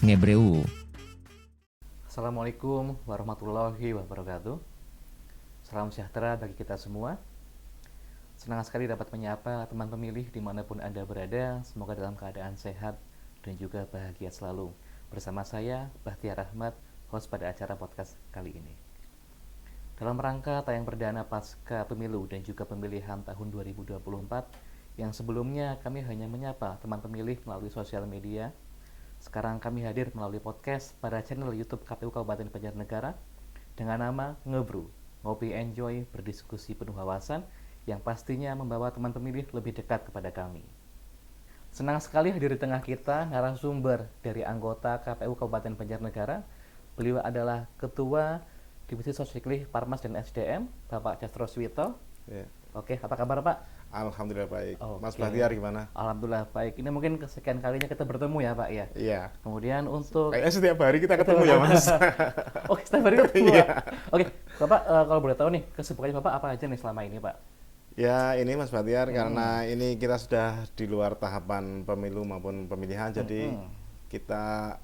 Ngebreu. Assalamualaikum warahmatullahi wabarakatuh. Salam sejahtera bagi kita semua. Senang sekali dapat menyapa teman pemilih dimanapun Anda berada. Semoga dalam keadaan sehat dan juga bahagia selalu. Bersama saya, Bahtiar Ahmad, host pada acara podcast kali ini. Dalam rangka tayang perdana pasca pemilu dan juga pemilihan tahun 2024, yang sebelumnya kami hanya menyapa teman pemilih melalui sosial media, sekarang kami hadir melalui podcast pada channel YouTube KPU Kabupaten Banjarnegara dengan nama Ngebru, Ngopi Enjoy Berdiskusi Penuh Wawasan, yang pastinya membawa teman pemilih lebih dekat kepada kami. Senang sekali hadir di tengah kita narasumber dari anggota KPU Kabupaten Banjarnegara. Beliau adalah Ketua Divisi Sosiklih Parmas dan SDM, Bapak Castro Swito. Ya. Oke, apa kabar Pak? Alhamdulillah baik. Oke. Mas Bahtiar gimana? Alhamdulillah baik. Ini mungkin kesekian kalinya kita bertemu ya Pak ya? Iya. Kemudian untuk... Kayaknya setiap hari kita ketemu ya Mas. Oke, setiap hari ketemu Iya. Pak. Oke, Bapak kalau boleh tahu nih, kesibukannya Bapak apa aja nih selama ini Pak? Ya ini Mas Bahtiar karena ini kita sudah di luar tahapan pemilu maupun pemilihan, jadi kita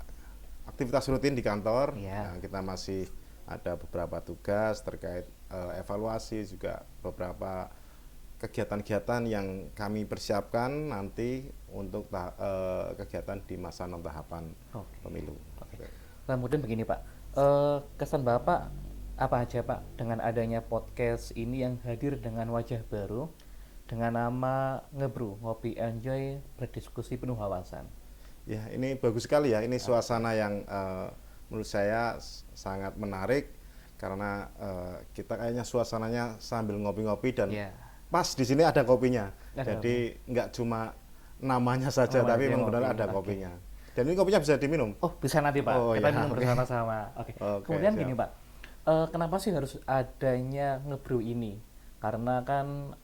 aktivitas rutin di kantor. Iya. Nah, kita masih ada beberapa tugas terkait evaluasi, juga beberapa kegiatan-kegiatan yang kami persiapkan nanti untuk kegiatan di masa non tahapan pemilu. Kemudian begini Pak, kesan Bapak apa aja Pak dengan adanya podcast ini yang hadir dengan wajah baru dengan nama Ngebru, Ngopi Enjoy Berdiskusi Penuh Wawasan? Ya ini bagus sekali ya, ini suasana yang menurut saya sangat menarik karena kita kayaknya suasananya sambil ngopi-ngopi dan pas di sini ada kopinya. Jadi nggak cuma namanya saja, tapi memang benar ada kopinya. Dan ini kopinya bisa diminum. Oh, bisa nanti Pak. Oh, kita ya, minum bersama-sama. Oke. Kemudian gini Pak, kenapa sih harus adanya Ngebru ini? Karena kan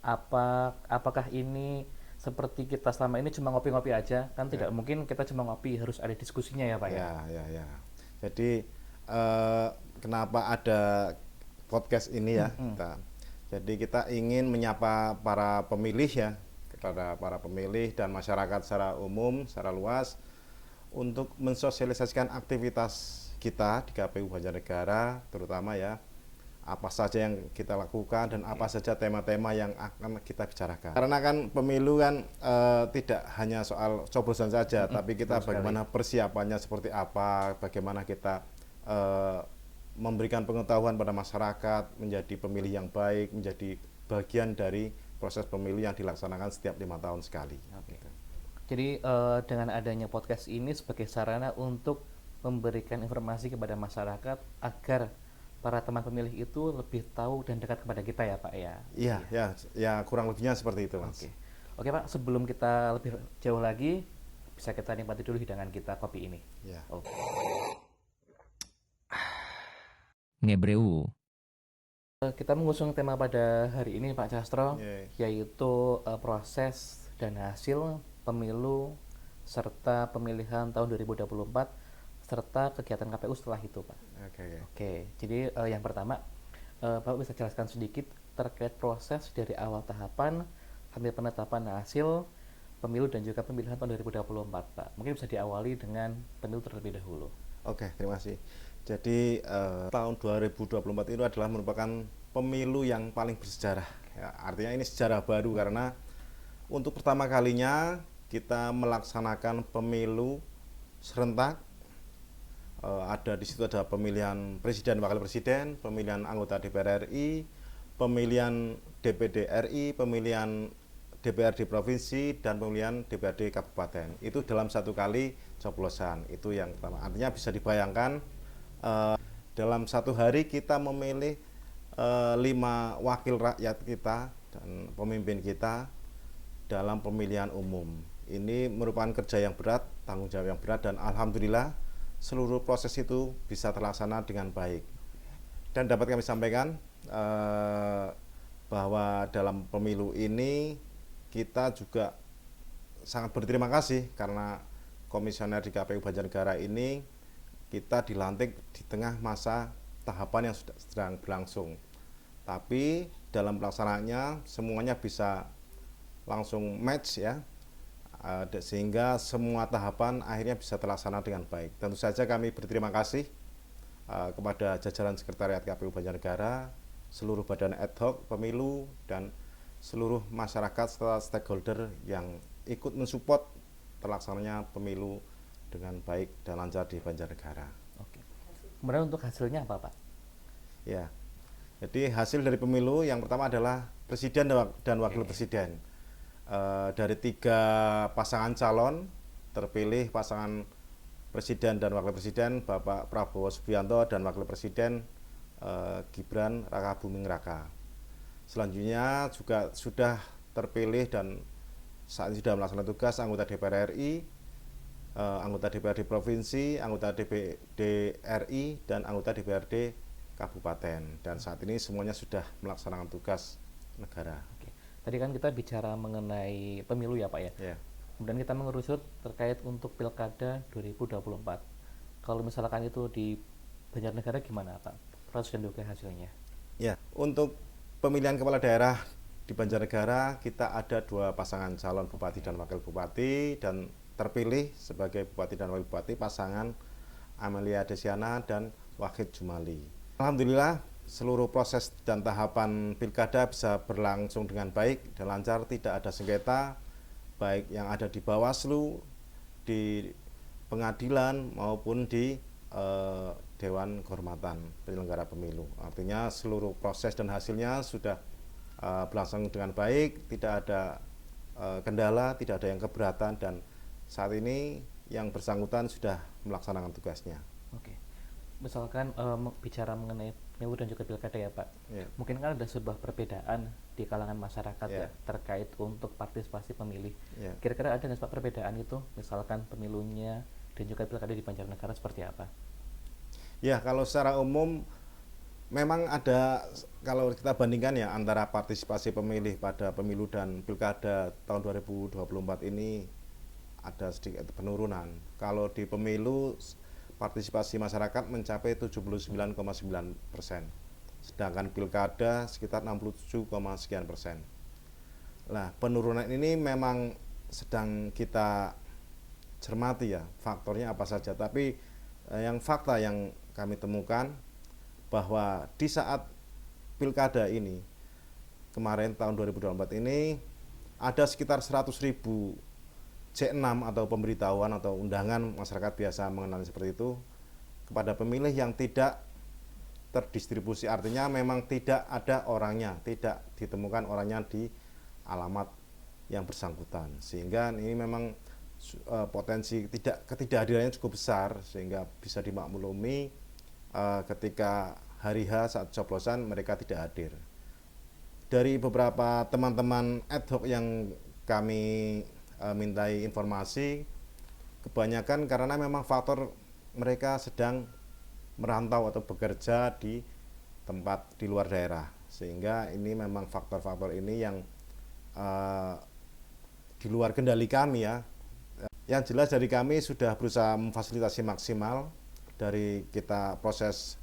apakah ini seperti kita selama ini cuma ngopi-ngopi aja? Kan tidak mungkin kita cuma ngopi, harus ada diskusinya ya Pak ya? Ya. Jadi kenapa ada podcast ini ya? Jadi kita ingin menyapa para pemilih ya, kepada para pemilih dan masyarakat secara umum, secara luas, untuk mensosialisasikan aktivitas kita di KPU Banjarnegara, terutama ya, apa saja yang kita lakukan dan apa saja tema-tema yang akan kita bicarakan. Karena kan pemilu kan tidak hanya soal coblosan saja, tapi kita bagaimana persiapannya seperti apa, bagaimana kita memberikan pengetahuan pada masyarakat, menjadi pemilih yang baik, menjadi bagian dari proses pemilu yang dilaksanakan setiap 5 tahun sekali. Jadi dengan adanya podcast ini sebagai sarana untuk memberikan informasi kepada masyarakat agar para teman pemilih itu lebih tahu dan dekat kepada kita ya Pak ya? Iya, kurang lebihnya seperti itu Mas. Oke Pak, sebelum kita lebih jauh lagi, bisa kita nikmati dulu hidangan kita, kopi ini. Ya. Ngebreu. Kita mengusung tema pada hari ini Pak Castro, yaitu proses dan hasil pemilu serta pemilihan tahun 2024 serta kegiatan KPU setelah itu Pak. Oke. Jadi yang pertama, Bapak bisa jelaskan sedikit terkait proses dari awal tahapan sampai penetapan hasil pemilu dan juga pemilihan tahun 2024 Pak. Mungkin bisa diawali dengan pemilu terlebih dahulu. Oke, terima kasih. Jadi tahun 2024 itu adalah merupakan pemilu yang paling bersejarah. Ya, artinya ini sejarah baru karena untuk pertama kalinya kita melaksanakan pemilu serentak. Ada di situ ada pemilihan presiden, wakil presiden, pemilihan anggota DPR RI, pemilihan DPD RI, pemilihan DPRD provinsi dan pemilihan DPRD kabupaten. Itu dalam satu kali coblosan. Itu yang pertama. Artinya bisa dibayangkan dalam satu hari kita memilih 5 wakil rakyat kita dan pemimpin kita dalam pemilihan umum. Ini merupakan kerja yang berat, tanggung jawab yang berat, dan alhamdulillah seluruh proses itu bisa terlaksana dengan baik. Dan dapat kami sampaikan bahwa dalam pemilu ini kita juga sangat berterima kasih karena komisioner di KPU Banjarnegara ini kita dilantik di tengah masa tahapan yang sedang berlangsung. Tapi dalam pelaksanaannya semuanya bisa langsung match ya, sehingga semua tahapan akhirnya bisa terlaksana dengan baik. Tentu saja kami berterima kasih kepada jajaran Sekretariat KPU Banjarnegara, seluruh badan ad hoc pemilu, dan seluruh masyarakat serta stakeholder yang ikut mensupport terlaksananya pemilu dengan baik dan lancar di Banjarnegara. Oke. Kemudian untuk hasilnya apa, Pak? Ya, jadi hasil dari pemilu yang pertama adalah presiden dan wakil presiden. Dari 3 pasangan calon terpilih pasangan presiden dan wakil presiden Bapak Prabowo Subianto dan wakil presiden Gibran Raka Buming Raka. Selanjutnya juga sudah terpilih dan saat ini sudah melaksanakan tugas anggota DPR RI, anggota DPRD Provinsi, anggota DPD RI, dan anggota DPRD Kabupaten. Dan saat ini semuanya sudah melaksanakan tugas negara. Oke. Tadi kan kita bicara mengenai pemilu ya Pak ya. Ya. Kemudian kita mengerucut terkait untuk Pilkada 2024. Kalau misalkan itu di Banjarnegara gimana Pak? Proses dan juga hasilnya. Ya, untuk pemilihan kepala daerah di Banjarnegara kita ada 2 pasangan calon bupati dan wakil bupati, dan terpilih sebagai bupati dan wakil bupati pasangan Amelia Desiana dan Wahid Jumali. Alhamdulillah seluruh proses dan tahapan pilkada bisa berlangsung dengan baik dan lancar, tidak ada sengketa baik yang ada di Bawaslu, di pengadilan maupun di Dewan Kehormatan Penyelenggara Pemilu. Artinya seluruh proses dan hasilnya sudah berlangsung dengan baik, tidak ada kendala, tidak ada yang keberatan, dan saat ini yang bersangkutan sudah melaksanakan tugasnya. Oke. Misalkan bicara mengenai pemilu dan juga pilkada ya Pak, mungkin kan ada sebuah perbedaan di kalangan masyarakat ya terkait untuk partisipasi pemilih. Kira-kira ada nggak Pak perbedaan itu, misalkan pemilunya dan juga pilkada di Banjarnegara seperti apa? Ya, kalau secara umum memang ada, kalau kita bandingkan ya antara partisipasi pemilih pada pemilu dan pilkada tahun 2024 ini ada sedikit penurunan. Kalau di pemilu partisipasi masyarakat mencapai 79,9%, sedangkan pilkada sekitar 67, sekian persen. Nah, penurunan ini memang sedang kita cermati ya, faktornya apa saja. Tapi yang fakta yang kami temukan bahwa di saat pilkada ini kemarin tahun 2024 ini ada sekitar 100.000 C6 atau pemberitahuan atau undangan, masyarakat biasa mengenal seperti itu, kepada pemilih yang tidak terdistribusi, artinya memang tidak ada orangnya, tidak ditemukan orangnya di alamat yang bersangkutan, sehingga ini memang potensi ketidakhadirannya cukup besar, sehingga bisa dimaklumi ketika hari H saat coblosan mereka tidak hadir. Dari beberapa teman-teman ad hoc yang kami mintai informasi, kebanyakan karena memang faktor mereka sedang merantau atau bekerja di tempat di luar daerah, sehingga ini memang faktor-faktor ini yang di luar kendali kami ya. Yang jelas dari kami sudah berusaha memfasilitasi maksimal dari kita proses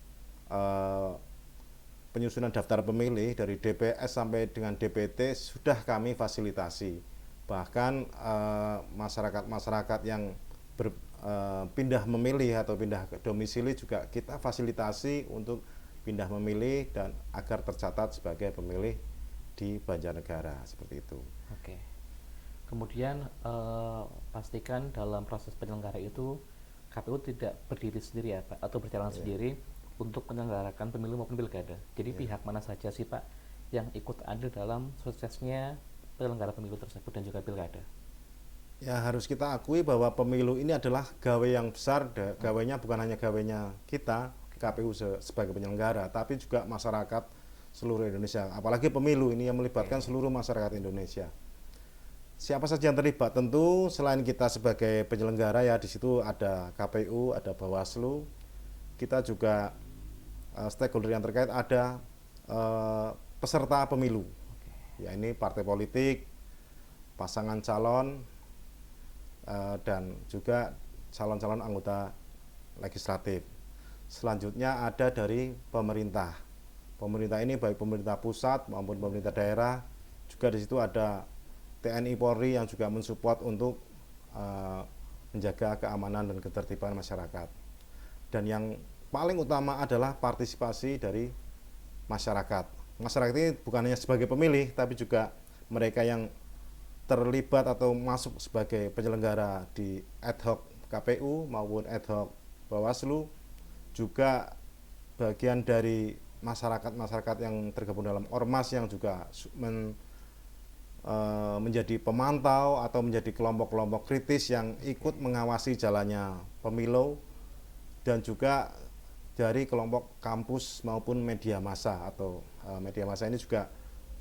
penyusunan daftar pemilih dari DPS sampai dengan DPT sudah kami fasilitasi. Bahkan masyarakat-masyarakat yang pindah memilih atau pindah ke domisili juga kita fasilitasi untuk pindah memilih dan agar tercatat sebagai pemilih di Banjarnegara, seperti itu. Oke. Kemudian pastikan dalam proses penyelenggara itu KPU tidak berdiri sendiri ya Pak, atau berjalan sendiri untuk menyelenggarakan pemilu maupun pilkada. Jadi pihak mana saja sih Pak yang ikut andil dalam suksesnya penyelenggara pemilu tersebut dan juga pilkada? Ya, harus kita akui bahwa pemilu ini adalah gawe yang besar. Gawenya bukan hanya gawenya kita KPU sebagai penyelenggara, tapi juga masyarakat seluruh Indonesia. Apalagi pemilu ini yang melibatkan seluruh masyarakat Indonesia. Siapa saja yang terlibat? Tentu selain kita sebagai penyelenggara ya, di situ ada KPU, ada Bawaslu. Kita juga stakeholder yang terkait ada peserta pemilu. Ya, ini partai politik, pasangan calon, dan juga calon-calon anggota legislatif. Selanjutnya ada dari pemerintah. Pemerintah ini baik pemerintah pusat maupun pemerintah daerah. Juga di situ ada TNI Polri yang juga mensupport untuk menjaga keamanan dan ketertiban masyarakat. Dan yang paling utama adalah partisipasi dari masyarakat. Masyarakat ini bukan hanya sebagai pemilih, tapi juga mereka yang terlibat atau masuk sebagai penyelenggara di ad hoc KPU maupun ad hoc Bawaslu, juga bagian dari masyarakat yang tergabung dalam ormas yang juga menjadi pemantau atau menjadi kelompok-kelompok kritis yang ikut mengawasi jalannya pemilu, dan juga dari kelompok kampus maupun media massa atau media massa ini juga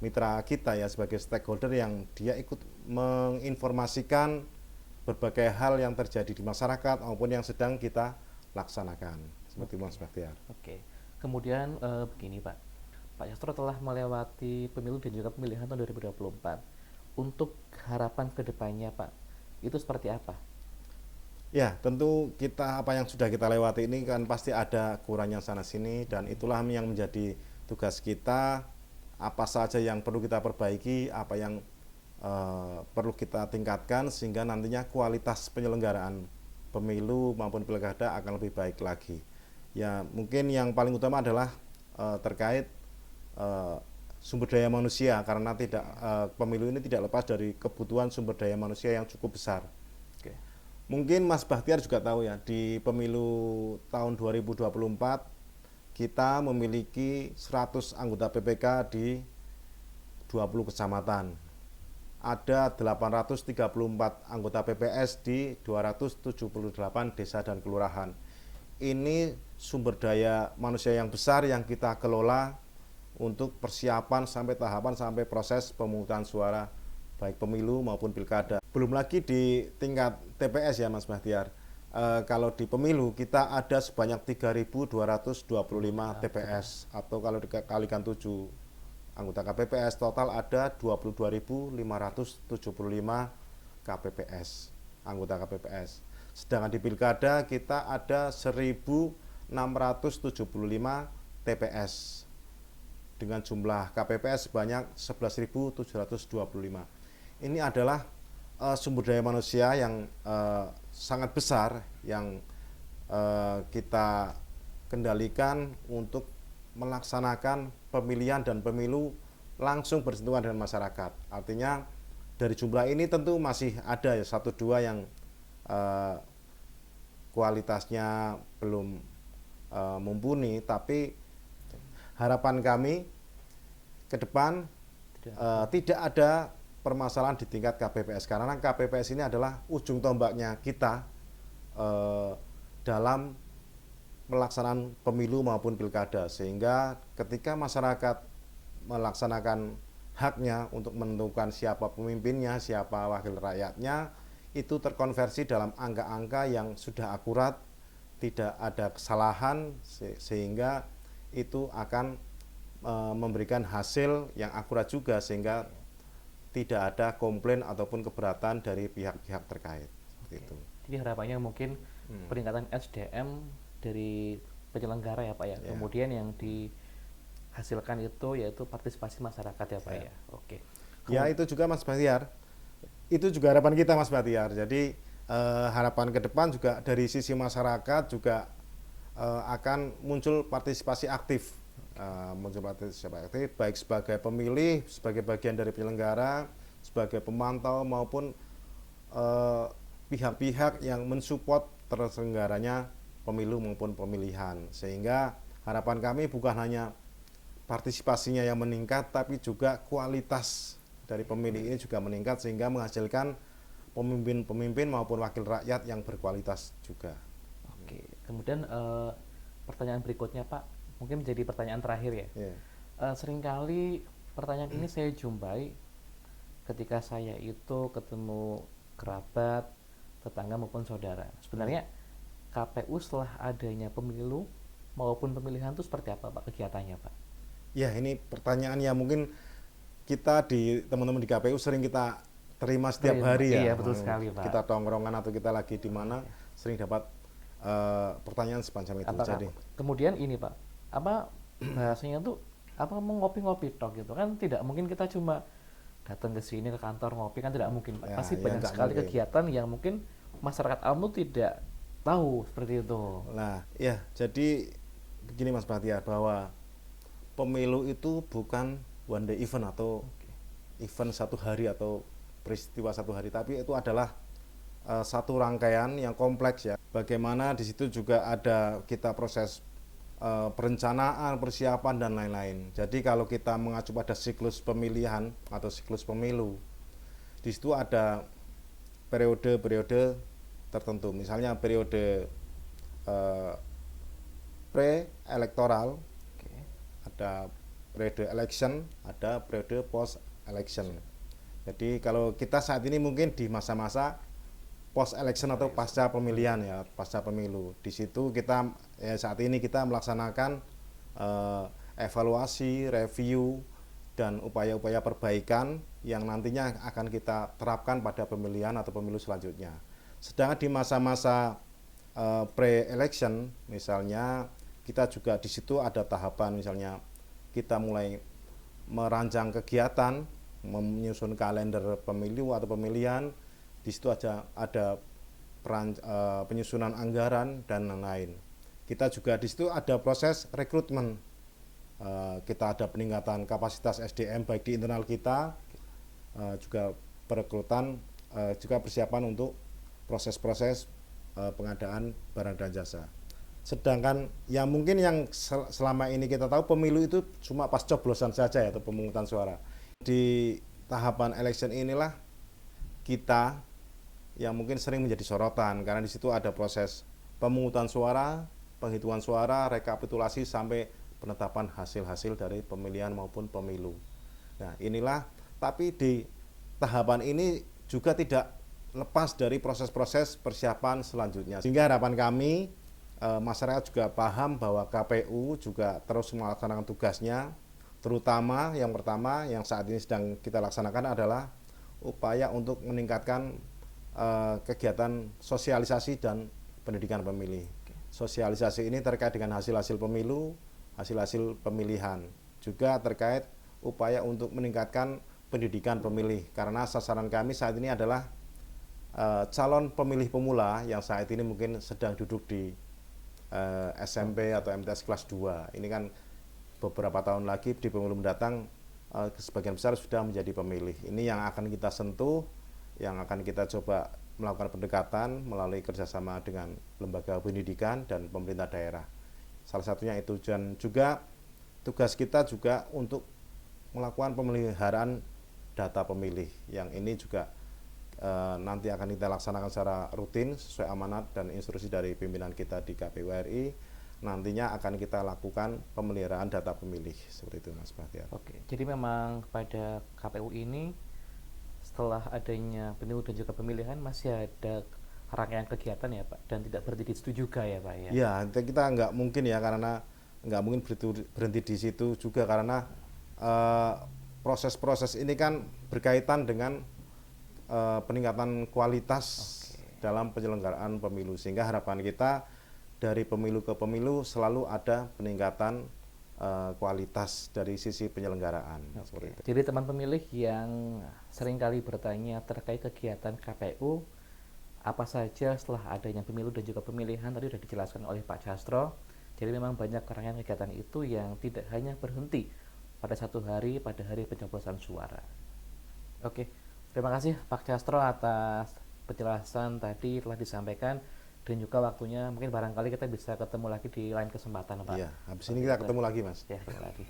mitra kita ya sebagai stakeholder yang dia ikut menginformasikan berbagai hal yang terjadi di masyarakat maupun yang sedang kita laksanakan seperti Mas Bahtiar. Oke. Kemudian begini Pak Yastro telah melewati pemilu dan juga pemilihan tahun 2024. Untuk harapan kedepannya Pak, itu seperti apa? Ya, tentu apa yang sudah kita lewati ini kan pasti ada kurangnya sana sini, dan itulah yang menjadi tugas kita. Apa saja yang perlu kita perbaiki, apa yang perlu kita tingkatkan sehingga nantinya kualitas penyelenggaraan pemilu maupun pilkada akan lebih baik lagi. Ya, mungkin yang paling utama adalah terkait sumber daya manusia, karena pemilu ini tidak lepas dari kebutuhan sumber daya manusia yang cukup besar. Oke. Mungkin Mas Bahtiar juga tahu ya, di pemilu tahun 2024 kita memiliki 100 anggota PPK di 20 kecamatan. Ada 834 anggota PPS di 278 desa dan kelurahan. Ini sumber daya manusia yang besar yang kita kelola untuk persiapan sampai tahapan sampai proses pemungutan suara baik pemilu maupun pilkada. Belum lagi di tingkat TPS ya Mas Bahtiar. Kalau di pemilu kita ada sebanyak 3.225 TPS, atau kalau dikalikan 7 anggota KPPS total ada 22.575 KPPS, anggota KPPS. Sedangkan di pilkada kita ada 1.675 TPS dengan jumlah KPPS sebanyak 11.725. Ini adalah sumber daya manusia yang sangat besar yang kita kendalikan untuk melaksanakan pemilihan dan pemilu langsung bersentuhan dengan masyarakat. Artinya dari jumlah ini tentu masih ada ya 1-2 yang kualitasnya belum mumpuni, tapi harapan kami ke depan tidak ada permasalahan di tingkat KPPS, karena KPPS ini adalah ujung tombaknya kita dalam pelaksanaan pemilu maupun pilkada, sehingga ketika masyarakat melaksanakan haknya untuk menentukan siapa pemimpinnya, siapa wakil rakyatnya, itu terkonversi dalam angka-angka yang sudah akurat, tidak ada kesalahan, sehingga itu akan memberikan hasil yang akurat juga, sehingga tidak ada komplain ataupun keberatan dari pihak-pihak terkait. Itu. Jadi harapannya mungkin peningkatan SDM dari penyelenggara ya Pak ya. Kemudian yang dihasilkan itu yaitu partisipasi masyarakat ya Pak ya. Oke. Ya, itu juga Mas Bahtiar. Itu juga harapan kita Mas Bahtiar. Jadi harapan ke depan juga dari sisi masyarakat juga akan muncul partisipasi aktif. Baik sebagai pemilih, sebagai bagian dari penyelenggara, sebagai pemantau maupun pihak-pihak yang mensupport terselenggaranya pemilu maupun pemilihan, sehingga harapan kami bukan hanya partisipasinya yang meningkat, tapi juga kualitas dari pemilih ini juga meningkat, sehingga menghasilkan pemimpin-pemimpin maupun wakil rakyat yang berkualitas juga. Oke, kemudian pertanyaan berikutnya Pak, mungkin menjadi pertanyaan terakhir ya. Seringkali pertanyaan ini saya jumpai ketika saya itu ketemu kerabat, tetangga maupun saudara. Sebenarnya KPU setelah adanya pemilu maupun pemilihan itu seperti apa Pak kegiatannya Pak? Ya, ini pertanyaan yang mungkin kita di teman-teman di KPU sering kita terima setiap hari ya. Iya betul sekali Pak. Kita tongkrongan atau kita lagi di mana Oke. sering dapat pertanyaan semacam itu. Apakah Jadi kemudian ini Pak, apa bahasanya tuh apa mau ngopi-ngopi tok gitu kan, tidak mungkin kita cuma datang ke sini ke kantor ngopi kan, tidak mungkin Pak. ya, Pasti ya banyak nggak sekali mungkin. kegiatan yang mungkin masyarakat awam tuh tidak tahu seperti itu. Nah, ya jadi begini Mas Bahtiar, bahwa pemilu itu bukan one day event atau event satu hari atau peristiwa satu hari, tapi itu adalah satu rangkaian yang kompleks ya. Bagaimana di situ juga ada kita proses perencanaan, persiapan dan lain-lain. Jadi kalau kita mengacu pada siklus pemilihan atau siklus pemilu, di situ ada periode-periode tertentu. Misalnya periode pre-elektoral, Oke. ada periode election, ada periode post election. Jadi kalau kita saat ini mungkin di masa-masa post election atau pasca pemilihan ya, pasca pemilu. Di situ kita saat ini kita melaksanakan evaluasi, review dan upaya-upaya perbaikan yang nantinya akan kita terapkan pada pemilihan atau pemilu selanjutnya. Sedangkan di masa-masa pre-election misalnya, kita juga di situ ada tahapan, misalnya kita mulai merancang kegiatan, menyusun kalender pemilu atau pemilihan. Di situ ada penyusunan anggaran dan lain-lain. Kita juga di situ ada proses rekrutmen. Kita ada peningkatan kapasitas SDM baik di internal kita, juga perekrutan, juga persiapan untuk proses-proses pengadaan barang dan jasa. Sedangkan yang mungkin yang selama ini kita tahu pemilu itu cuma pas coblosan saja ya, atau pemungutan suara. Di tahapan election inilah kita yang mungkin sering menjadi sorotan, karena di situ ada proses pemungutan suara, penghitungan suara, rekapitulasi sampai penetapan hasil-hasil dari pemilihan maupun pemilu. Nah, inilah, tapi di tahapan ini juga tidak lepas dari proses-proses persiapan selanjutnya. Sehingga harapan kami masyarakat juga paham bahwa KPU juga terus melaksanakan tugasnya, terutama yang pertama yang saat ini sedang kita laksanakan adalah upaya untuk meningkatkan kegiatan sosialisasi dan pendidikan pemilih. Sosialisasi ini terkait dengan hasil-hasil pemilu, hasil-hasil pemilihan, juga terkait upaya untuk meningkatkan pendidikan pemilih, karena sasaran kami saat ini adalah calon pemilih pemula yang saat ini mungkin sedang duduk di SMP atau MTS kelas 2. Ini kan beberapa tahun lagi di pemilu mendatang sebagian besar sudah menjadi pemilih. Ini yang akan kita sentuh, yang akan kita coba melakukan pendekatan melalui kerjasama dengan lembaga pendidikan dan pemerintah daerah. Salah satunya itu, dan juga tugas kita juga untuk melakukan pemeliharaan data pemilih, yang ini juga nanti akan kita laksanakan secara rutin sesuai amanat dan instruksi dari pimpinan kita di KPU RI. Nantinya akan kita lakukan pemeliharaan data pemilih, seperti itu Mas Bahtiar. Oke, jadi memang pada KPU ini setelah adanya pemilu dan juga pemilihan masih ada rangkaian kegiatan ya Pak, dan tidak berhenti di situ juga ya Pak ya? Ya, kita nggak mungkin ya, karena nggak mungkin berhenti di situ juga, karena proses-proses ini kan berkaitan dengan peningkatan kualitas dalam penyelenggaraan pemilu, sehingga harapan kita dari pemilu ke pemilu selalu ada peningkatan kualitas dari sisi penyelenggaraan. Jadi teman pemilih yang seringkali bertanya terkait kegiatan KPU apa saja setelah adanya pemilu dan juga pemilihan, tadi sudah dijelaskan oleh Pak Jastro. Jadi memang banyak rangkaian kegiatan itu yang tidak hanya berhenti pada satu hari, pada hari pencoblosan suara. Oke, terima kasih Pak Jastro atas penjelasan tadi telah disampaikan, dan juga waktunya. Mungkin barangkali kita bisa ketemu lagi di lain kesempatan Pak. Iya, habis ini kita ketemu lagi Mas. Ya, ketemu lagi.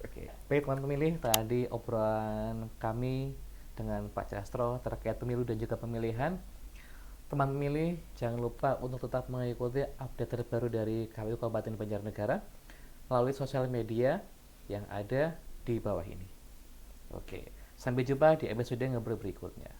Oke, baik teman pemilih, tadi obrolan kami dengan Pak Jastro terkait pemilu dan juga pemilihan. Teman pemilih, jangan lupa untuk tetap mengikuti update terbaru dari KPU Kabupaten Banjarnegara melalui sosial media yang ada di bawah ini. Oke, sampai jumpa di episode ngobrol berikutnya.